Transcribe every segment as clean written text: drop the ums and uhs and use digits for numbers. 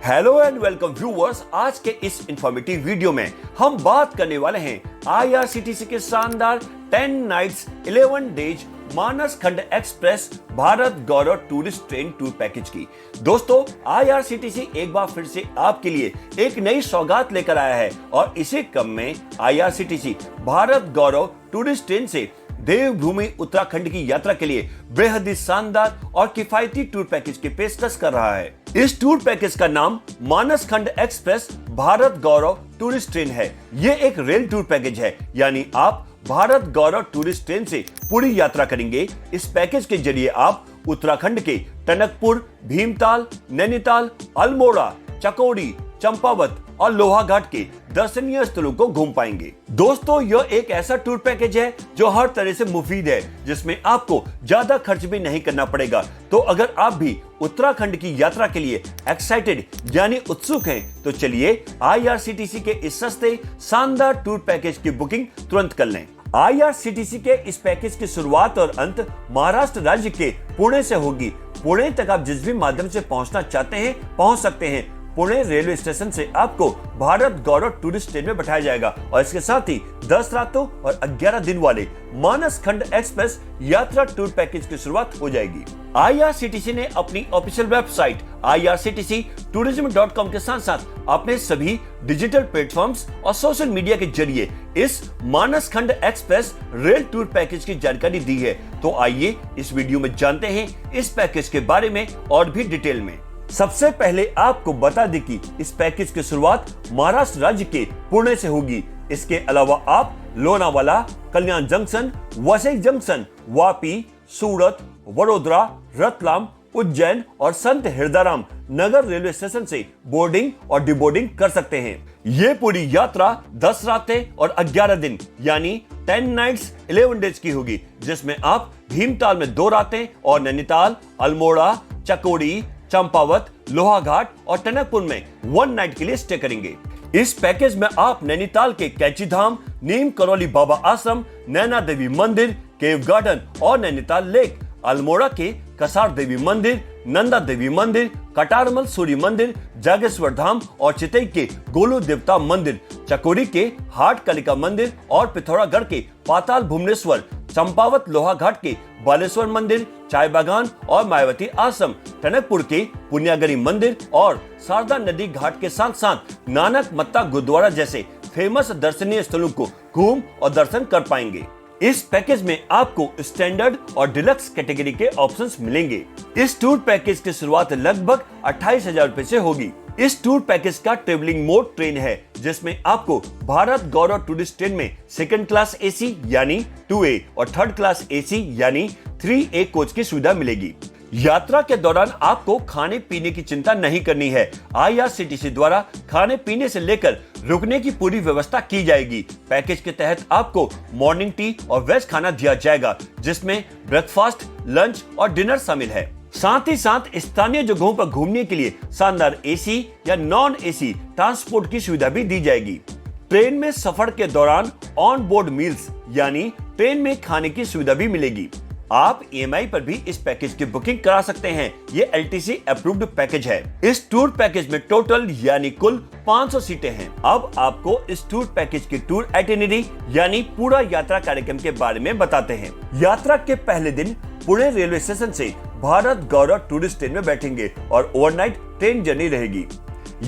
Hello and welcome viewers. आज के इस इंफॉर्मेटिव वीडियो में हम बात करने वाले हैं आईआरसीटीसी के शानदार 10 नाइट्स 11 डेज मानस खंड एक्सप्रेस भारत गौरव टूरिस्ट ट्रेन टूर पैकेज की। दोस्तों, आईआरसीटीसी एक बार फिर से आपके लिए एक नई सौगात लेकर आया है और इसी क्रम में आईआरसीटीसी भारत गौरव टूरिस्ट ट्रेन से देवभूमि उत्तराखंड की यात्रा के लिए बेहद ही शानदार और किफायती टूर पैकेज की पेशकश कर रहा है। इस टूर पैकेज का नाम मानस खंड एक्सप्रेस भारत गौरव टूरिस्ट ट्रेन है। ये एक रेल टूर पैकेज है, यानी आप भारत गौरव टूरिस्ट ट्रेन से पूरी यात्रा करेंगे। इस पैकेज के जरिए आप उत्तराखंड के टनकपुर, भीमताल, नैनीताल, अल्मोड़ा, चकोड़ी, चंपावत और लोहाघाट के दर्शनीय स्थलों को घूम पाएंगे। दोस्तों, यह एक ऐसा टूर पैकेज है जो हर तरह से मुफीद है, जिसमें आपको ज्यादा खर्च भी नहीं करना पड़ेगा। तो अगर आप भी उत्तराखंड की यात्रा के लिए एक्साइटेड यानी उत्सुक हैं, तो चलिए आईआरसीटीसी के इस सस्ते शानदार टूर पैकेज की बुकिंग तुरंत कर लें। आईआरसीटीसी के इस पैकेज की शुरुआत और अंत महाराष्ट्र राज्य के पुणे से होगी। पुणे तक आप जिस भी माध्यम से पहुंचना चाहते हैं पहुंच सकते हैं। पुणे रेलवे स्टेशन से आपको भारत गौरव टूरिस्ट ट्रेन में बैठाया जाएगा और इसके साथ ही 10 रातों और 11 दिन वाले मानस खंड एक्सप्रेस यात्रा टूर पैकेज की शुरुआत हो जाएगी। आईआरसीटीसी ने अपनी ऑफिशियल वेबसाइट irctctourism.com के साथ साथ अपने सभी डिजिटल प्लेटफॉर्म्स और सोशल मीडिया के जरिए इस मानस खंड एक्सप्रेस रेल टूर पैकेज की जानकारी दी है। तो आइए इस वीडियो में जानते हैं इस पैकेज के बारे में और भी डिटेल में। सबसे पहले आपको बता दें कि इस पैकेज की शुरुआत महाराष्ट्र राज्य के पुणे से होगी। इसके अलावा आप लोनावाला, कल्याण जंक्शन, वसई जंक्शन, वापी, सूरत, वडोदरा, रतलाम, उज्जैन और संत हिरदाराम नगर रेलवे स्टेशन से बोर्डिंग और डिबोर्डिंग कर सकते हैं। ये पूरी यात्रा 10 रातें और 11 दिन यानी 10 नाइट्स 11 डेज की होगी, जिसमें आप भीमताल में 2 रातें और नैनीताल, अल्मोड़ा, चकोड़ी, चंपावत, लोहाघाट और टनकपुर में 1 नाइट के लिए स्टे करेंगे। इस पैकेज में आप नैनीताल के कैंची धाम, नीम करौली बाबा आश्रम, नैना देवी मंदिर, केव गार्डन और नैनीताल लेक, अल्मोड़ा के कसार देवी मंदिर, नंदा देवी मंदिर, कटारमल सूर्य मंदिर, जागेश्वर धाम और चितई के गोलू देवता मंदिर, चकोरी के हाट कालिका मंदिर और पिथौरागढ़ के पाताल भुवनेश्वर, चंपावत लोहाघाट के बालेश्वर मंदिर, चाय बागान और मायावती आश्रम, टनकपुर के पुण्यागरी मंदिर और शारदा नदी घाट के साथ साथ नानक मत्ता गुरुद्वारा जैसे फेमस दर्शनीय स्थलों को घूम और दर्शन कर पाएंगे। इस पैकेज में आपको स्टैंडर्ड और डिलक्स कैटेगरी के ऑप्शंस मिलेंगे। इस टूर पैकेज की शुरुआत लगभग 28,000 रुपए से होगी। इस टूर पैकेज का ट्रेवलिंग मोड ट्रेन है, जिसमें आपको भारत गौरव टूरिस्ट ट्रेन में सेकंड क्लास एसी यानी 2A और थर्ड क्लास एसी यानी 3A कोच की सुविधा मिलेगी। यात्रा के दौरान आपको खाने पीने की चिंता नहीं करनी है। आईआरसीटीसी द्वारा खाने पीने से लेकर रुकने की पूरी व्यवस्था की जाएगी। पैकेज के तहत आपको मॉर्निंग टी और वेज खाना दिया जाएगा, जिसमें ब्रेकफास्ट, लंच और डिनर शामिल है। साथ ही साथ स्थानीय जगहों पर घूमने के लिए शानदार एसी या नॉन एसी ट्रांसपोर्ट की सुविधा भी दी जाएगी। ट्रेन में सफर के दौरान ऑन बोर्ड मील्स यानी ट्रेन में खाने की सुविधा भी मिलेगी। आप EMI पर भी इस पैकेज की बुकिंग करा सकते हैं। ये LTC अप्रूव्ड पैकेज है। इस टूर पैकेज में टोटल यानी कुल 500 सीटें हैं। अब आपको इस टूर पैकेज की टूर आइटिनरी यानी पूरा यात्रा कार्यक्रम के बारे में बताते हैं। यात्रा के पहले दिन पुणे रेलवे स्टेशन से भारत गौरव टूरिस्ट ट्रेन में बैठेंगे और ओवरनाइट ट्रेन जर्नी रहेगी।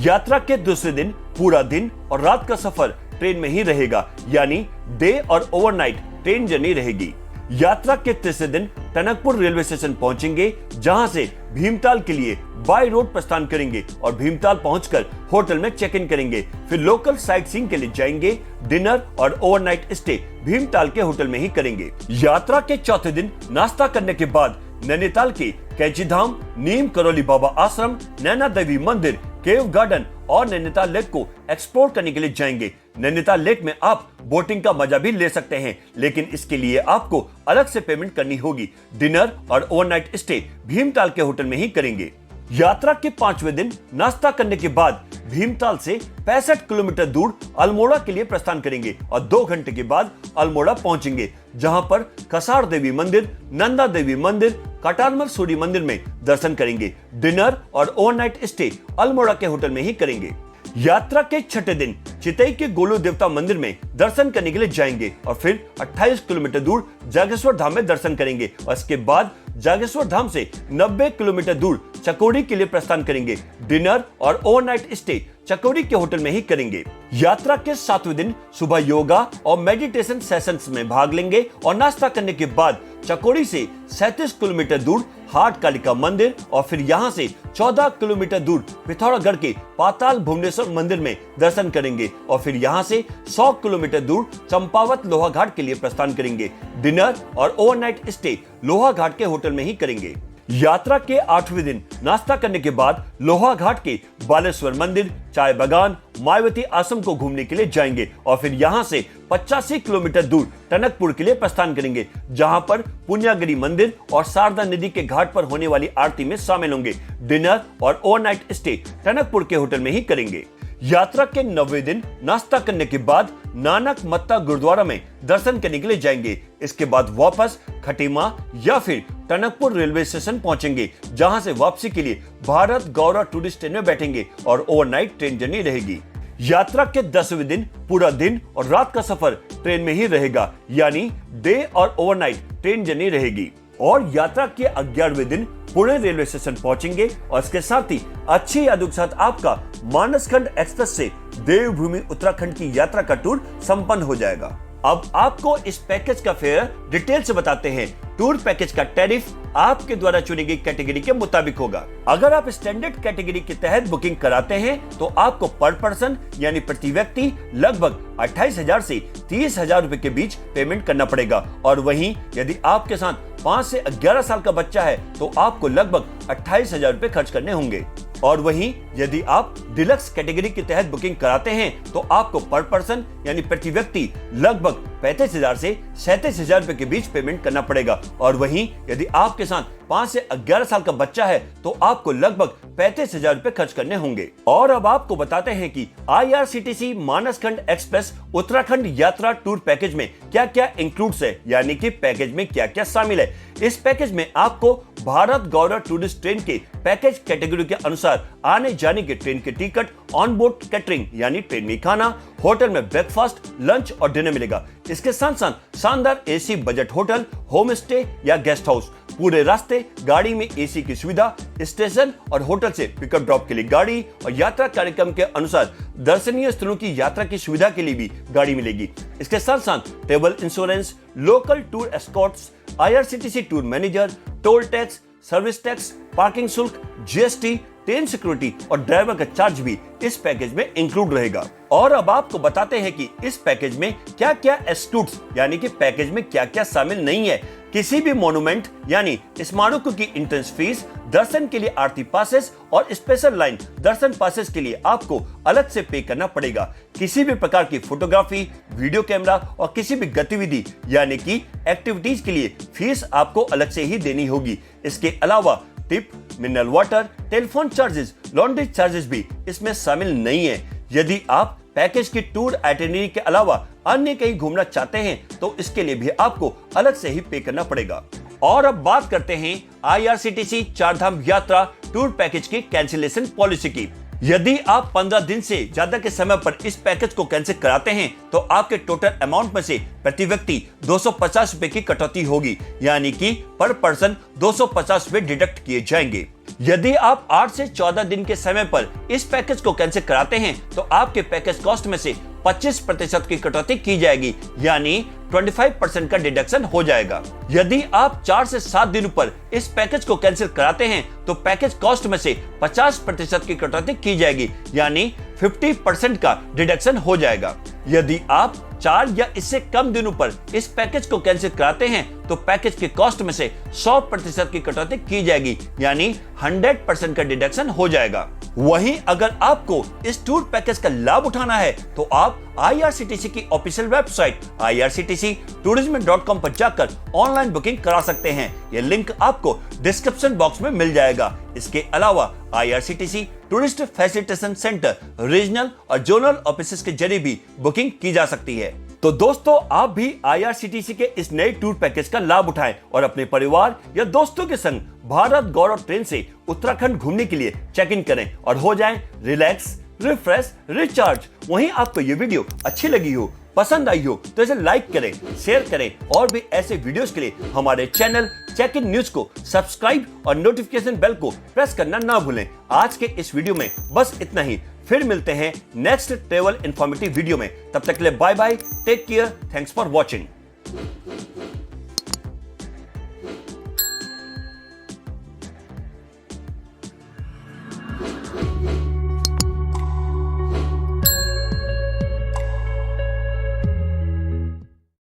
यात्रा के दूसरे दिन पूरा दिन और रात का सफर ट्रेन में ही रहेगा, यानी डे और ओवरनाइट ट्रेन जर्नी रहेगी। यात्रा के तीसरे दिन टनकपुर रेलवे स्टेशन पहुंचेंगे, जहां से भीमताल के लिए बाय रोड प्रस्थान करेंगे और भीमताल पहुंचकर होटल में चेक इन करेंगे। फिर लोकल साइट सीइंग के लिए जाएंगे। डिनर और ओवरनाइट स्टे भीमताल के होटल में ही करेंगे। यात्रा के चौथे दिन नाश्ता करने के बाद नैनीताल के कैंची धाम, नीम करौली बाबा आश्रम, नैना देवी मंदिर, केव गार्डन और नैनीताल लेक को एक्सप्लोर करने के लिए जाएंगे। नैनीताल लेक में आप बोटिंग का मजा भी ले सकते हैं, लेकिन इसके लिए आपको अलग से पेमेंट करनी होगी। डिनर और ओवरनाइट स्टे भीमताल के होटल में ही करेंगे। यात्रा के 5वें दिन नाश्ता करने के बाद भीमताल से 65 किलोमीटर दूर अल्मोड़ा के लिए प्रस्थान करेंगे और 2 घंटे के बाद अल्मोड़ा पहुंचेंगे, जहां पर कसार देवी मंदिर, नंदा देवी मंदिर, कटारमल सूर्य मंदिर में दर्शन करेंगे। डिनर और ओवरनाइट स्टे अल्मोड़ा के होटल में ही करेंगे। यात्रा के छठे दिन चितई के गोलू देवता मंदिर में दर्शन करने के लिए जाएंगे और फिर 28 किलोमीटर दूर जागेश्वर धाम में दर्शन करेंगे और इसके बाद जागेश्वर धाम से 90 किलोमीटर दूर चकोरी के लिए प्रस्थान करेंगे। डिनर और ओवरनाइट स्टे चकोरी के होटल में ही करेंगे। यात्रा के 7वें दिन सुबह योगा और मेडिटेशन सेशंस में भाग लेंगे और नाश्ता करने के बाद चकोरी से 37 किलोमीटर दूर हाट कालिका मंदिर और फिर यहां से 14 किलोमीटर दूर पिथौरागढ़ के पाताल भुवनेश्वर मंदिर में दर्शन करेंगे और फिर यहां से 100 किलोमीटर दूर चंपावत लोहा घाट के लिए प्रस्थान करेंगे। डिनर और ओवरनाइट स्टे लोहा घाट के होटल में ही करेंगे। यात्रा के 8वें दिन नाश्ता करने के बाद लोहा घाट के बालेश्वर मंदिर, चाय बागान, मायावती आश्रम को घूमने के लिए जाएंगे और फिर यहां से 85 किलोमीटर दूर टनकपुर के लिए प्रस्थान करेंगे, जहां पर पुण्यागिरी मंदिर और शारदा नदी के घाट पर होने वाली आरती में शामिल होंगे। डिनर और ओवरनाइट स्टे टनकपुर के होटल में ही करेंगे। यात्रा के 9वें दिन नाश्ता करने के बाद नानक मत्ता गुरुद्वारा में दर्शन करने के लिए जाएंगे। इसके बाद वापस खटीमा या फिर टनकपुर रेलवे स्टेशन पहुंचेंगे, जहां से वापसी के लिए भारत गौरव टूरिस्ट ट्रेन में बैठेंगे और ओवरनाइट ट्रेन जर्नी रहेगी। यात्रा के 10वें दिन पूरा दिन और रात का सफर ट्रेन में ही रहेगा, यानी डे और ओवरनाइट ट्रेन जर्नी रहेगी। और यात्रा के 11वें दिन पुणे रेलवे स्टेशन पहुंचेंगे और इसके साथ ही अच्छी यादों के साथ आपका मानसखंड एक्सप्रेस से देवभूमि उत्तराखंड की यात्रा का टूर संपन्न हो जाएगा। अब आपको इस पैकेज का फेयर डिटेल से बताते हैं। टूर पैकेज का टैरिफ आपके द्वारा चुनी गई कैटेगरी के मुताबिक होगा। अगर आप स्टैंडर्ड कैटेगरी के तहत बुकिंग कराते हैं तो आपको पर पर्सन यानी प्रति व्यक्ति लगभग 28,000 से 30,000 रुपए के बीच पेमेंट करना पड़ेगा और वहीं यदि आपके साथ 5 से 11 साल का बच्चा है तो आपको लगभग 28,000 रुपए खर्च करने होंगे। और वहीं यदि आप डिलक्स कैटेगरी के तहत बुकिंग कराते हैं तो आपको पर पर्सन यानी प्रति व्यक्ति लगभग 35,000 से 37,000 रुपए के बीच पेमेंट करना पड़ेगा और वहीं यदि आपके साथ 5 से 11 साल का बच्चा है तो आपको लगभग 35,000 रुपए खर्च करने होंगे। और अब आपको बताते हैं कि IRCTC मानसखंड एक्सप्रेस उत्तराखंड यात्रा टूर पैकेज में क्या क्या इंक्लूड्स है, यानी कि पैकेज में क्या क्या शामिल है। इस पैकेज में आपको भारत गौरव टूरिस्ट ट्रेन के पैकेज कैटेगरी के अनुसार आने जाने के ट्रेन के टिकट, ऑन बोर्ड कैटरिंग यानी ट्रेन में खाना, होटल में ब्रेकफास्ट, लंच और डिनर मिलेगा। इसके साथ साथ शानदार AC budget hotel, home stay या गेस्ट हाउस, पूरे रास्ते गाड़ी में एसी की सुविधा, स्टेशन और होटल से पिकअप ड्रॉप के लिए गाड़ी और यात्रा कार्यक्रम के अनुसार दर्शनीय स्थलों की यात्रा की सुविधा के लिए भी गाड़ी मिलेगी। इसके साथ साथ travel insurance, local tour Escorts, IRCTC tour manager, toll tax, service tax, parking शुल्क, GST, ट्रेन सिक्योरिटी और ड्राइवर का चार्ज भी इस पैकेज में इंक्लूड रहेगा। और अब आपको बताते हैं कि इस पैकेज में क्या क्या एक्सक्लूड्स यानी कि पैकेज में क्या क्या शामिल नहीं है। किसी भी मोन्यूमेंट यानी स्मारकों की एंट्रेंस फीस, दर्शन के लिए आरती पासेस और स्पेशल लाइन दर्शन पासेस के लिए आपको अलग से पे करना पड़ेगा। किसी भी प्रकार की फोटोग्राफी, वीडियो कैमरा और किसी भी गतिविधि यानी कि एक्टिविटीज के लिए फीस आपको अलग से ही देनी होगी। इसके अलावा tip, mineral water, telephone charges, laundry charges भी इसमें शामिल नहीं है। यदि आप पैकेज की टूर आइटिनरी के अलावा अन्य कहीं घूमना चाहते हैं तो इसके लिए भी आपको अलग से ही पे करना पड़ेगा। और अब बात करते हैं IRCTC चारधाम यात्रा टूर पैकेज की कैंसिलेशन पॉलिसी की। यदि आप 15 दिन से ज्यादा के समय पर इस पैकेज को कैंसिल कराते हैं तो आपके टोटल अमाउंट में से प्रति व्यक्ति 250 रुपए की कटौती होगी, यानी कि पर पर्सन 250 रुपए डिडक्ट किए जाएंगे। यदि आप 8 से 14 दिन के समय पर इस पैकेज को कैंसिल कराते हैं तो आपके पैकेज कॉस्ट में से 25% की कटौती की जाएगी, यानी 25% का डिडक्शन हो जाएगा। यदि आप 4 से 7 दिनों पर इस पैकेज को कैंसिल कराते हैं तो पैकेज कॉस्ट में से 50% की कटौती की जाएगी, यानी 50% का डिडक्शन हो जाएगा। यदि आप 4 या इससे कम दिनों पर इस पैकेज को कैंसिल कराते हैं तो पैकेज के कॉस्ट में से 100% की कटौती की जाएगी, यानी 100% का डिडक्शन हो जाएगा। वहीं अगर आपको इस टूर पैकेज का लाभ उठाना है तो आप IRCTC की ऑफिशियल वेबसाइट irctctourism.com पर जाकर ऑनलाइन बुकिंग करा सकते हैं। यह लिंक आपको डिस्क्रिप्शन बॉक्स में मिल जाएगा। मिलेगा। इसके अलावा IRCTC tourist facilitation centre, regional और जोनल ऑफिस के जरिए भी बुकिंग की जा सकती है। तो दोस्तों, आप भी IRCTC के इस नए टूर पैकेज का लाभ उठाएं और अपने परिवार या दोस्तों के संग भारत गौरव ट्रेन से उत्तराखंड घूमने के लिए चेक इन करें और हो जाएं रिलैक्स, रिफ्रेश, रिचार्ज। वहीं आपको ये वीडियो अच्छी लगी हो, पसंद आई हो तो इसे लाइक करें, शेयर करें और भी ऐसे वीडियोस के लिए हमारे चैनल चेक इन न्यूज को सब्सक्राइब और नोटिफिकेशन बेल को प्रेस करना ना भूलें। आज के इस वीडियो में बस इतना ही। फिर मिलते हैं नेक्स्ट ट्रेवल इंफॉर्मेटिव वीडियो में। तब तक के लिए bye bye, take care, thanks for watching.